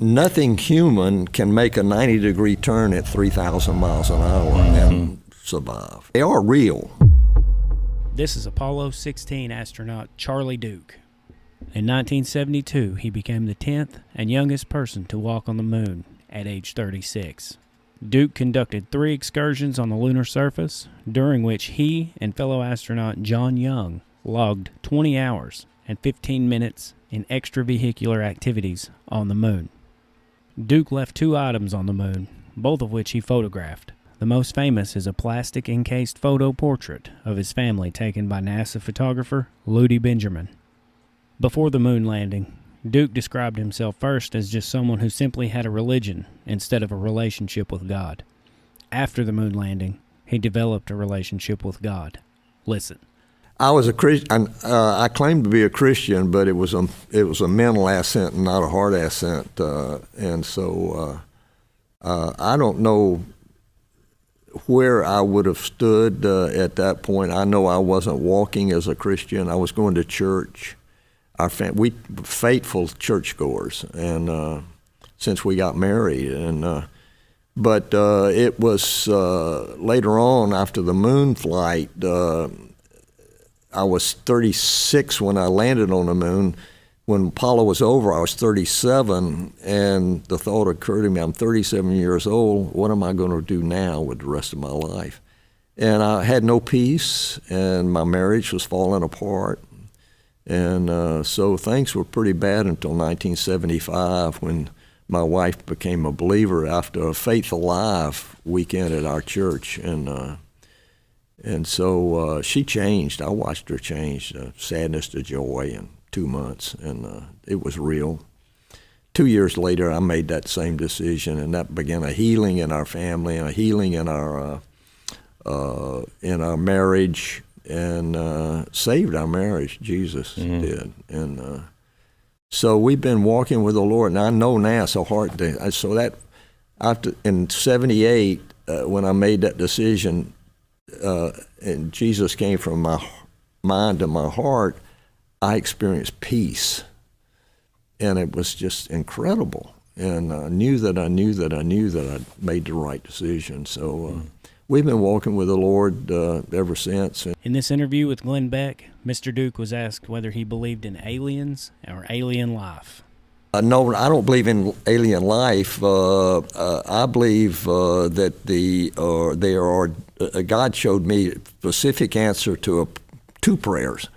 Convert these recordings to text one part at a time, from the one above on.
nothing human can make a 90-degree turn at 3,000 miles an hour and survive. They are real. This is Apollo 16 astronaut Charlie Duke. In 1972, he became the 10th and youngest person to walk on the moon at age 36. Duke conducted 3 excursions on the lunar surface, during which he and fellow astronaut John Young logged 20 hours and 15 minutes in extravehicular activities on the moon. Duke left 2 items on the moon, both of which he photographed. The most famous is a plastic-encased photo portrait of his family taken by NASA photographer Ludi Benjamin. Before the moon landing, Duke described himself first as just someone who simply had a religion instead of a relationship with God. After the moon landing, he developed a relationship with God. Listen. I was a Christian. I claimed to be a Christian, but it was a mental assent and not a heart assent. And so I don't know where I would have stood at that point. I know I wasn't walking as a Christian. I was going to church. We faithful churchgoers, and since we got married, and but it was later on after the moon flight. I was 36 when I landed on the moon. When Apollo was over, I was 37, and the thought occurred to me, I'm 37 years old, what am I going to do now with the rest of my life? And I had no peace, and my marriage was falling apart. And so things were pretty bad until 1975 when my wife became a believer after a Faith Alive weekend at our church. And so she changed. I watched her change, sadness to joy in 2 months, and it was real. 2 years later, I made that same decision, and that began a healing in our family and a healing in our marriage, and saved our marriage. Jesus did, and so we've been walking with the Lord. And I know now, so that after in '78 when I made that decision. And Jesus came from my mind to my heart, I experienced peace. And it was just incredible. And I knew that I'd made the right decision. So we've been walking with the Lord ever since. In this interview with Glenn Beck, Mr. Duke was asked whether he believed in aliens or alien life. No, I don't believe in alien life. I believe that God showed me a specific answer to 2 prayers,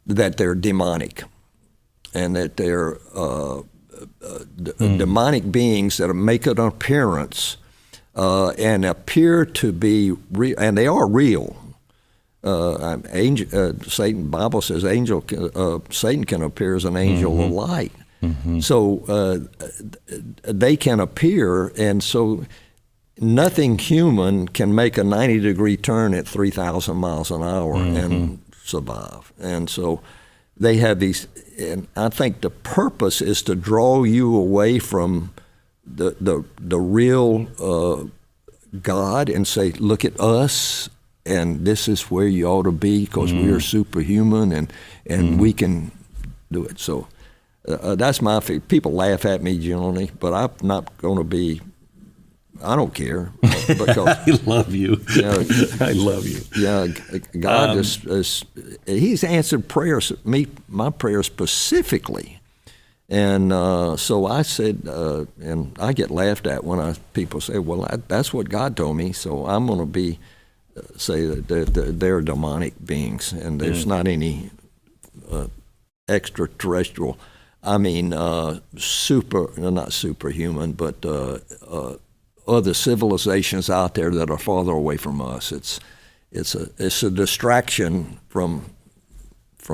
that they're demonic, and that they're demonic beings that make an appearance and appear to be real, and they are real. Satan, Bible says, Satan can appear as an angel of light. So they can appear, and so nothing human can make a 90-degree turn at 3,000 miles an hour and survive. And so they have these, and I think the purpose is to draw you away from the real God and say, look at us, and this is where you ought to be because we are superhuman and we can do it. So that's my feeling. People laugh at me generally, but I'm not going to be. I don't care because I love you. I love you. Yeah, God He's answered prayers, my prayers specifically, and so I said, and I get laughed at when people say, "Well, that's what God told me," so I'm going to say that they're demonic beings, and there's not any extraterrestrial. I mean, not superhuman, but other civilizations out there that are farther away from us. It's a distraction from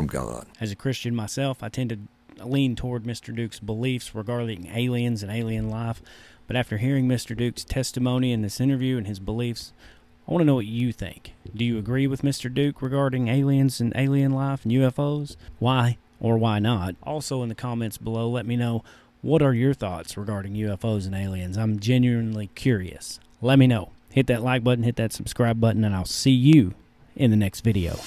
God. As a Christian myself, I tend to lean toward Mr. Duke's beliefs regarding aliens and alien life. But after hearing Mr. Duke's testimony in this interview and his beliefs, I want to know what you think. Do you agree with Mr. Duke regarding aliens and alien life and UFOs? Why or why not? Also in the comments below, let me know, what are your thoughts regarding UFOs and aliens? I'm genuinely curious. Let me know. Hit that like button, hit that subscribe button, and I'll see you in the next video.